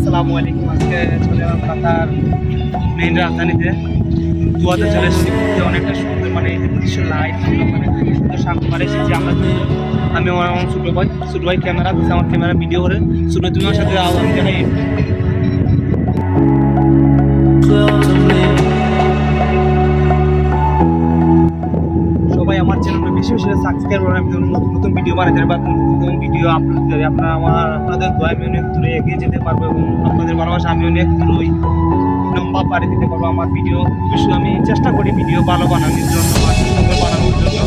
আসসালামু আলাইকুম। আজকে চলে এলাম ঢাকার মেইন রাজধানীতে দুয়াতে চলে এসেছি। ঘুরতে অনেকটা সুন্দর, মানে দৃশ্য লাইট মানে খুবই সুন্দর সাগর এসেছি আমরা। আমি আমার ছোটো ভাই ক্যামেরা দিচ্ছে, আমার ক্যামেরা ভিডিও করে ছোটো তুমি আমার সাথে আমি দেখাই। সবাই আমার চ্যানেলটা বেশি বেশি সাবস্ক্রাইব করে আমি নতুন নতুন ভিডিও বানাতে বা নতুন ভিডিও আপলোড করি। আপনাদের দোয়া আমি অনেক দূরে এগিয়ে যেতে পারবো এবং আপনাদের ভালোবাসা আমি অনেক দূরই লম্বা পাড়ি দিতে পারবো। আমার ভিডিও অবশ্যই আমি চেষ্টা করি ভিডিও ভালো বানানোর জন্য, সুন্দর বানানোর জন্য।